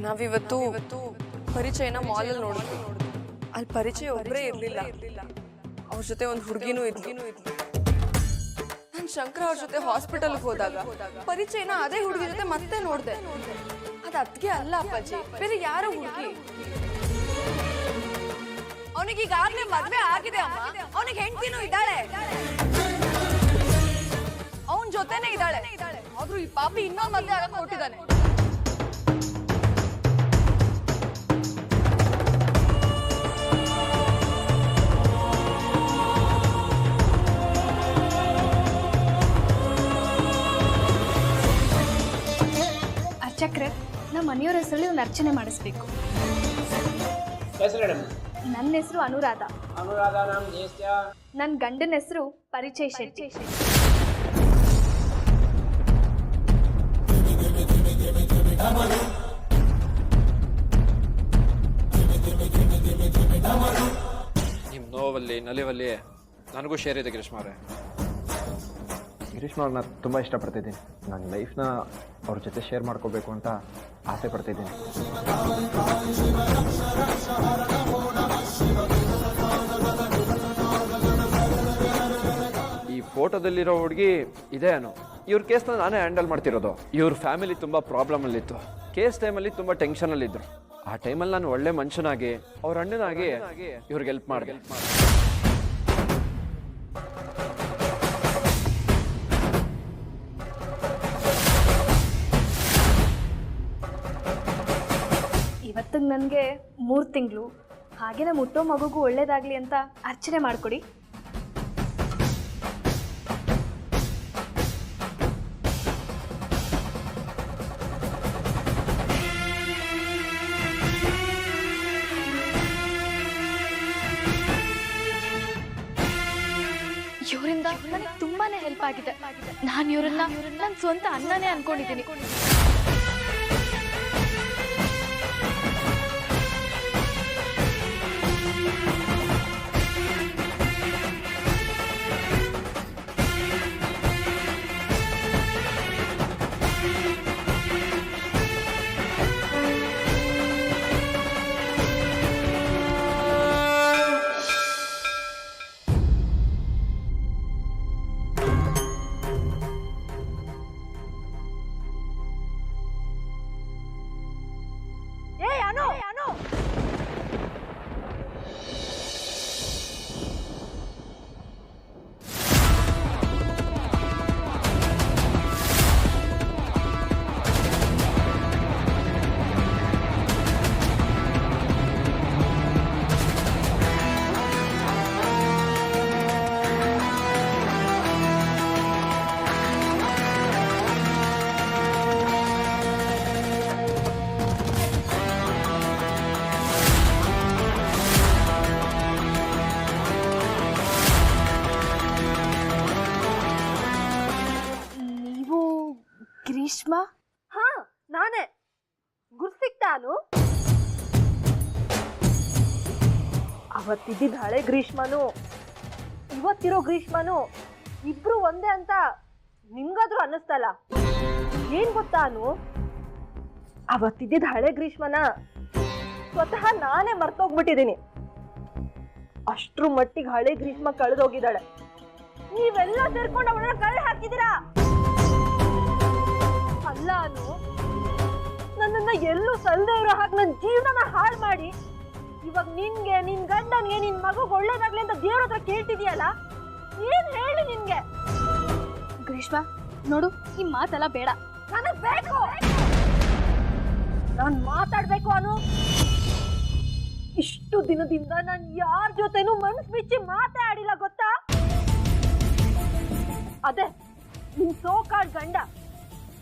ನಾವಿವತ್ತು ಪರಿಚಯನ ಮಾಲಲ್ಲಿ ನೋಡಿದ್ವಿ. ಅಲ್ಲಿ ಪರಿಚಯ ಒಬ್ಬರೇ ಇರಲಿಲ್ಲ, ಅವ್ರ ಜೊತೆ ಒಂದು ಹುಡುಗಿನೂ ಇದ್ಲು. ನಾನು ಶಂಕರ ಅವ್ರ ಜೊತೆ ಹಾಸ್ಪಿಟಲ್ಗೆ ಹೋದಾಗ ಪರಿಚಯನ ಅದೇ ಹುಡುಗಿ ಜೊತೆ ಮತ್ತೆ ನೋಡಿದೆ. ಅದು ಅದ್ಗೆ ಅಲ್ಲ ಅಪ್ಪಾಜಿ, ಬೇರೆ ಯಾರೋ ಹುಡುಗಿ. ಅವನಿಗೆ ಈಗಾಗಲೇ ಮದ್ವೆ ಆಗಿದೆ ಅಮ್ಮ, ಅವನಿಗೆ ಹೆಂಡತಿನೂ ಇದ್ದಾಳೆ, ಅವನ ಜೊತೆನೆ ಇದ್ದಾಳೆ. ಆದ್ರೂ ಈ ಪಾಪಿ ಇನ್ನೊಂದು ಮದ್ವೆ ಆಗಕ್ಕೆ ಹೊರಟಿದ್ದಾನೆ. ಅರ್ಚಕ್ರೆ, ನಮ್ಮ ಮನೆಯವರ ಹೆಸರಲ್ಲಿ ಒಂದು ಅರ್ಚನೆ ಮಾಡಿಸ್ಬೇಕು. ನನ್ನ ಹೆಸರು ಅನುರಾಧ. ನನ್ನ ಗಂಡನ ಹೆಸರು ಪರಿಚಯ್ ಶೆಟ್ಟಿ. ನಿಮ್ಮ ನೋವಲ್ಲಿ ನಲಿವಲ್ಲಿ ನನಗೂ ಶೇರ್ ಇದೆ ಗಿರೀಶ್ ಅವರೇ. ಗಿರೀಶ್ ಅವ್ರನ್ನ ತುಂಬ ಇಷ್ಟಪಡ್ತಿದ್ದೀನಿ. ನನ್ನ ಲೈಫ್ನ ಅವ್ರ ಜೊತೆ ಶೇರ್ ಮಾಡ್ಕೋಬೇಕು ಅಂತ ಆಸೆ ಪಡ್ತಿದ್ದೀನಿ. ಈ ಫೋಟೋದಲ್ಲಿರೋ ಹುಡುಗಿ ಇದೇ ಅನು. ಇವ್ರ ಕೇಸ್ನ ನಾನೇ ಹ್ಯಾಂಡಲ್ ಮಾಡ್ತಿರೋದು. ಇವ್ರ ಫ್ಯಾಮಿಲಿ ತುಂಬ ಪ್ರಾಬ್ಲಮಲ್ಲಿತ್ತು. ಕೇಸ್ ಟೈಮಲ್ಲಿ ತುಂಬ ಟೆನ್ಷನಲ್ಲಿದ್ದರು. ಆ ಟೈಮಲ್ಲಿ ನಾನು ಒಳ್ಳೆ ಮನುಷ್ಯನಾಗಿ ಅವ್ರ ಅಣ್ಣನಾಗಿ ಇವ್ರಿಗೆ ಹೆಲ್ಪ್ ಮಾಡಿದೆ. ಇವತ್ತಿಗೆ ನನಗೆ 3 ತಿಂಗಳು. ಹಾಗೆ ನಮ್ಮ ಹುಟ್ಟೋ ಮಗುಗೂ ಒಳ್ಳೇದಾಗಲಿ ಅಂತ ಅರ್ಚನೆ ಮಾಡಿಕೊಡಿ. ಇವರಿಂದ ನನಗೆ ತುಂಬಾನೇ ಹೆಲ್ಪ್ ಆಗಿದೆ. ನಾನು ಇವರನ್ನ ನನ್ನ ಸ್ವಂತ ಅಣ್ಣನೇ ಅನ್ಕೊಂಡಿದ್ದೀನಿ. ಗ್ರೀಷ್ಮ? ಹಾ, ನಾನೇ. ಗುರ್ಸಿಕ್ತಾನು? ಅವತ್ತಿದ್ದ ಹಳೆ ಗ್ರೀಷ್ಮನು ಇವತ್ತಿರೋ ಗ್ರೀಷ್ಮನು ಇಬ್ರು ಒಂದೇ ಅಂತ ನಿಮ್ಗಾದ್ರೂ ಅನ್ನಿಸ್ತಲ್ಲ? ಏನ್ ಗೊತ್ತಾನು, ಅವತ್ತಿದ್ದ ಹಳೆ ಗ್ರೀಷ್ಮನ ಸ್ವತಃ ನಾನೇ ಮರ್ತೋಗ್ಬಿಟ್ಟಿದ್ದೀನಿ. ಅಷ್ಟ್ರ ಮಟ್ಟಿಗೆ ಹಳೆ ಗ್ರೀಷ್ಮ ಕಳೆದೋಗಿದ್ದಾಳೆ. ನೀವೆಲ್ಲ ಸೇರ್ಕೊಂಡು ಅವಳನ್ನ ಕಳ್ಳಿ ಹಾಕಿದ್ದೀರಾ. ಅಲ್ಲ ಅನು, ನನ್ನನ್ನ ಎಲ್ಲೂ ಸಲ್ದೇ ಇರೋ ಹಾಗೆ ನನ್ನ ಜೀವನನ ಹಾಳು ಮಾಡಿ ಇವಾಗ ನಿನ್ಗೆ, ನಿನ್ ಗಂಡನ್ಗೆ, ನಿನ್ ಮಗುಗೆ ಒಳ್ಳೇದಾಗ್ಲಿ ಅಂತ ದೇವ್ರ ಹತ್ರ ಕೇಳ್ತಿದ್ಯಲ್ಲ, ಏನ್ ಹೇಳಿ ನಿನ್ಗೆ? ಗ್ರೀಷ್ಮ ನೋಡು, ಈ ಮಾತೆಲ್ಲ ಬೇಡ. ನನಗ್ ಬೇಕು, ನಾನ್ ಮಾತಾಡ್ಬೇಕು ಅನು. ಇಷ್ಟು ದಿನದಿಂದ ನಾನು ಯಾರ ಜೊತೆನೂ ಮನಸ್ ಬಿಚ್ಚಿ ಮಾತಾಡಿಲ್ಲ ಗೊತ್ತಾ? ಅದೇ ನಿನ್ ಸೋಕಾಳ್ ಗಂಡ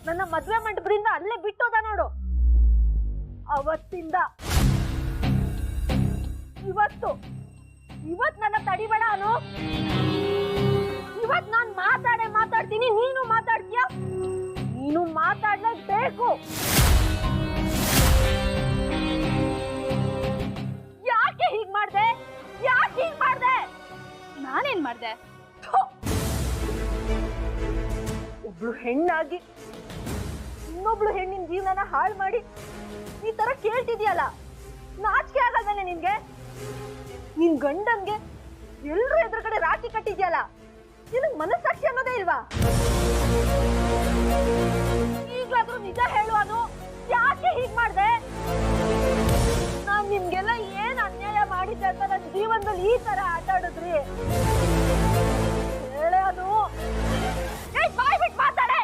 ನನ್ನ ಮದ್ವೆ ಮಂಟಪದಿಂದ ಅಲ್ಲೇ ಬಿಟ್ಟೋದ ನೋಡು. ಅವತ್ತಿಂದ ಇವತ್ ನನ್ನ ತಡಿಬೇಡ ಅನು. ಇವತ್ ನಾನ್ ಮಾತಾಡ್ತೀನಿ, ನೀನು ಮಾತಾಡ್ತೀಯ. ನೀನು ಮಾತಾಡ್ಲೇಬೇಕು. ಯಾಕೆ ಹೀಗ್ ಮಾಡ್ದೆ? ನಾನೇನ್ ಮಾಡ್ದೆ? ಒಬ್ಳು ಹೆಣ್ಣಾಗಿ ಇನ್ನೊಬ್ಳು ಹೆಣ್ಣಿನ ಜೀವನನ ಹಾಳು ಮಾಡಿ ಈ ತರ ಕೇಳ್ತಿದ್ಯಲ್ಲ, ನಾಚಿಕೆ ಆಗಲ್ವೇನೆ ನಿನ್ಗೆ? ನಿನ್ ಗಂಡನ್ಗೆ ಎಲ್ರೂ ಎದುರುಗಡೆ ರಾಖಿ ಕಟ್ಟಿದ್ಯಲ್ಲ, ನಿನಗ್ ಮನಸ್ಸಾಕ್ಷಿ ಅನ್ನೋದೇ ಇಲ್ವಾ? ಈಗ್ಲಾದ್ರೂ ನಿಜ ಹೇಳುವನು, ಯಾಕೆ ಹೀಗ್ ಮಾಡ್ದೆ? ನಾನ್ ನಿಮ್ಗೆಲ್ಲ ಏನ್ ಅನ್ಯಾಯ ಮಾಡಿದ್ದೆ ಅಂತ ನನ್ನ ಜೀವನದಲ್ಲಿ ಈ ತರ ಆಟ ಆಡಿದ್ರಿ? ಹೇಳೇ ಅದು ಬಾಯ್ ಬಿಟ್ಟು ಮಾತಾಡೆ.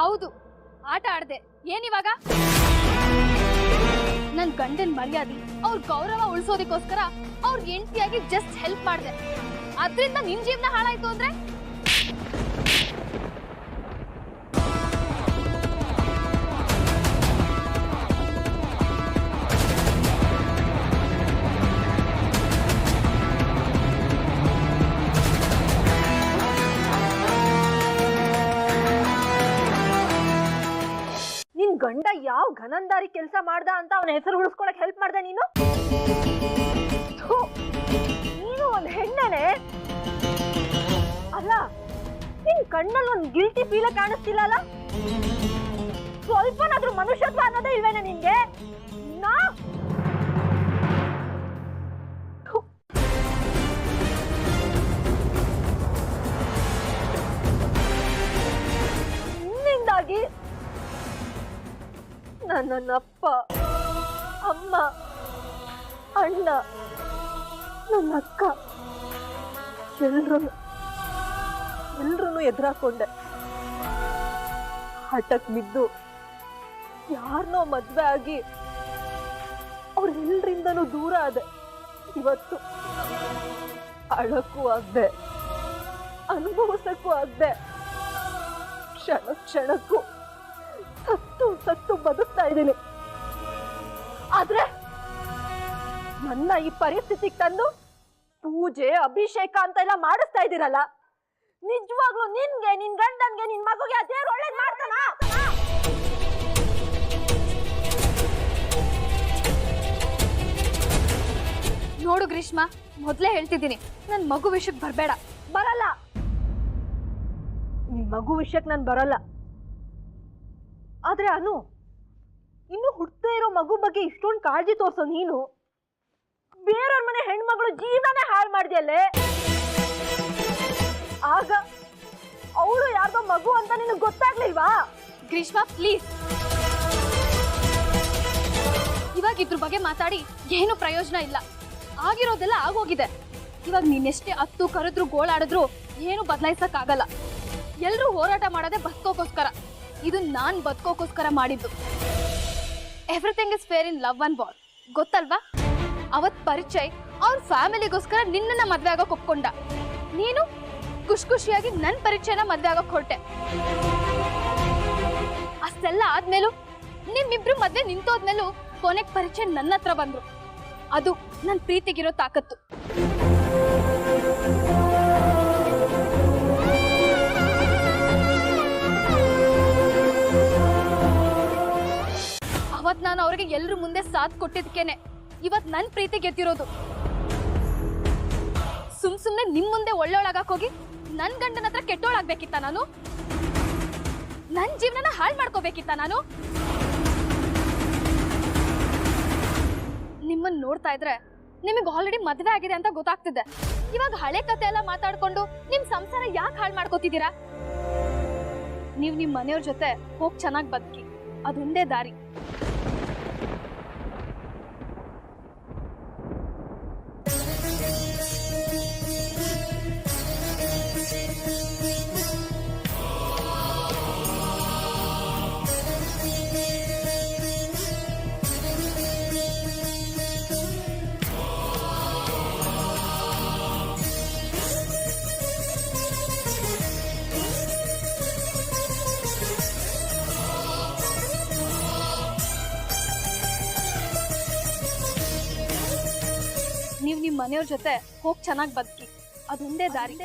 ಹೌದು, ಆಟ ಆಡ್ದೆ. ಏನಿವಾಗ? ನನ್ ಗಂಡನ್ ಮರ್ಯಾದೆ, ಅವ್ರ ಗೌರವ ಉಳಿಸೋದಕ್ಕೋಸ್ಕರ ಅವ್ರ ಹೆಂಡತಿಯಾಗಿ ಜಸ್ಟ್ ಹೆಲ್ಪ್ ಮಾಡ್ದೆ. ಅದ್ರಿಂದ ನಿನ್ ಜೀವನ ಹಾಳಾಯ್ತು ಅಂದ್ರೆ? ನಿನ್ ಗಂಡ ಯಾವ ಘನಂದಾರಿ ಕೆಲಸ ಮಾಡ್ದ ಅಂತ ಅವನ ಹೆಸರು ಉಳಿಸ್ಕೊಳಕ್ ಹೆಲ್ಪ್ ಮಾಡ್ದೆ ನೀನು? ಥು, ನೀನು ಒಂದ್ ಹೆಣ್ಣನೆ ಅಲ್ಲ. ನಿನ್ ಕಣ್ಣಲ್ಲಿ ಒಂದ್ ಗಿಲ್ಟಿ ಫೀಲ್ ಕಾಣಿಸ್ತಿಲ್ಲ ಅಲ್ಲ? ಸ್ವಲ್ಪನಾದ್ರೂ ಮನುಷ್ಯತ್ವ ಅನ್ನೋದೇ ಇಲ್ವೇನೆ ನಿನ್ಗೆ? ನಾ ನಿನ್ನಿಂದಾಗಿ ನನ್ನಪ್ಪ, ಅಮ್ಮ, ಅಣ್ಣ, ನನ್ನ ಅಕ್ಕ ಎಲ್ರೂ ಎದುರಾಕೊಂಡೆ. ಹಠಕ್ ಬಿದ್ದು ಯಾರನ್ನೋ ಮದ್ವೆ ಆಗಿ ಅವ್ರೆಲ್ರಿಂದನೂ ದೂರ ಆದೆ. ಇವತ್ತು ಅಳಕ್ಕೂ ಆಗ್ದೆ, ಅನುಭವಿಸಕ್ಕೂ ಆಗ್ದೆ. ಕ್ಷಣ ಕ್ಷಣಕ್ಕೂ ಸತ್ತು ಬದುಕ್ತಾ ಇದ್ದೀನಿ. ಆದ್ರೆ ನನ್ನ ಈ ಪರಿಸ್ಥಿತಿಗೆ ತಂದು ಪೂಜೆ ಅಭಿಷೇಕ ಅಂತ ಎಲ್ಲ ಮಾಡಿಸ್ತಾ ಇದ್ದೀರಲ್ಲ, ನಿಜವಾಗ್ಲೂ ನಿನ್ಗೆ, ನಿನ್ ಗಂಡನ್ಗೆ, ನಿನ್ ಮಗುಗೆ ಆ ದೇವ್ರು ಒಳ್ಳೇದ್ ಮಾಡ್ತಾನ? ನೋಡು ಗ್ರೀಷ್ಮಾ, ಮೊದ್ಲೇ ಹೇಳ್ತಿದ್ದೀನಿ, ನನ್ ಮಗು ವಿಷಯಕ್ಕೆ ಬರ್ಬೇಡ. ಬರಲ್ಲ. ನಿನ್ ಮಗು ವಿಷಯಕ್ಕೆ ನಾನು ಬರಲ್ಲ. ಆದ್ರೆ ಅನು, ಇನ್ನು ಹುಟ್ಟದೇ ಇರೋ ಮಗು ಬಗ್ಗೆ ಇಷ್ಟೊಂದು ಕಾಳಜಿ ತೋರ್ಸೋ ನೀನು ಬೇರೆಯವ್ರ ಮನೆ ಹೆಣ್ಮಗಳು ಜೀವನೇ ಹಾಳು ಮಾಡ್ದಿಯಲ್ಲೇ. ಆಗ ಅವಳು ಯಾರ್ದೋ ಮಗು ಅಂತ ನಿನಗೆ ಗೊತ್ತಾಗ್ಲಿಲ್ವಾ? ಗ್ರೀಷ್ಮಾ ಪ್ಲೀಸ್, ಇವಾಗ ಇದ್ರ ಬಗ್ಗೆ ಮಾತಾಡಿ ಏನು ಪ್ರಯೋಜನ ಇಲ್ಲ. ಆಗಿರೋದೆಲ್ಲ ಆಗೋಗಿದೆ. ಇವಾಗ ನೀನೆಷ್ಟೇ ಹತ್ತು ಕರೆದ್ರು ಗೋಳಾಡಿದ್ರು ಏನು ಬದಲಾಯಿಸಕ್ಕಾಗಲ್ಲ. ಎಲ್ರೂ ಹೋರಾಟ ಮಾಡೋದೇ ಬದುಕೋಕೋಸ್ಕರ. ಇದು ನಾನ್ ಬದುಕೋಕೋಸ್ಕರ ಮಾಡಿದ್ದು. Everything is fair in love and bar, ಗೊತ್ತಲ್ವಾ? ಅವತ್ ಪರಿಚಯ್ ಅವ್ರ ಫ್ಯಾಮಿಲಿಗೋಸ್ಕರ ನಿನ್ನನ್ನ ಮದ್ವೆ ಆಗೋಕ್ ಒಪ್ಕೊಂಡ. ನೀನು ಖುಷಿಯಾಗಿ ನನ್ ಪರಿಚಯನ ಮದ್ವೆ ಆಗೋಕ್ ಹೊರಟೆ. ಅಷ್ಟೆಲ್ಲ ಆದ್ಮೇಲೂ, ನಿಮ್ಮಿಬ್ರು ಮದ್ವೆ ನಿಂತೋದ್ಮೇಲೂ ಕೊನೆಗ್ ಪರಿಚಯ ನನ್ನ ಹತ್ರ ಬಂದ್ರು. ಅದು ನನ್ ಪ್ರೀತಿಗಿರೋ ತಾಕತ್ತು. ಅವತ್ ನಾನು ಅವ್ರಿಗೆ ಎಲ್ರ ಮುಂದೆ ಸಾಥ್ ಕೊಟ್ಟಿದ್ಕೇನೆ ಇವತ್ ನನ್ ಪ್ರೀತಿ ಗೆದ್ದಿರೋದು. ಸುಮ್ನೆ ನಿಮ್ ಮುಂದೆ ಒಳ್ಳೆಯೊಳಗಾಕ್ ಹೋಗಿ ನನ್ ಗಂಡನ ಹತ್ರ ಕೆಟ್ಟೋಳಾಗ್ಬೇಕಿತ್ತ ನಾನು? ನನ್ ಜೀವನನ ಹಾಳು ಮಾಡ್ಕೋಬೇಕಿತ್ತ ನಾನು? ನಿಮ್ಮನ್ನ ನೋಡ್ತಾ ಇದ್ರೆ ನಿಮಗೆ ಆಲ್ರೆಡಿ ಮದ್ವೆ ಆಗಿದೆ ಅಂತ ಗೊತ್ತಾಗ್ತಿದೆ. ಇವಾಗ ಹಳೆ ಕತೆ ಎಲ್ಲ ಮಾತಾಡ್ಕೊಂಡು ನಿಮ್ ಸಂಸಾರ ಯಾಕೆ ಹಾಳು ಮಾಡ್ಕೋತಿದ್ದೀರಾ? ನೀವ್ ನಿಮ್ ಮನೆಯವ್ರ ಜೊತೆ ಹೋಗ್ ಚೆನ್ನಾಗಿ ಬದುಕಿ, ಅದೊಂದೇ ದಾರಿ. ನೀವ್ ನಿಮ್ ಮನೆಯವ್ರ ಜೊತೆ ಹೋಗ್ ಚೆನ್ನಾಗಿ ಬದುಕಿ, ಅದೊಂದೇ ದಾರಿ.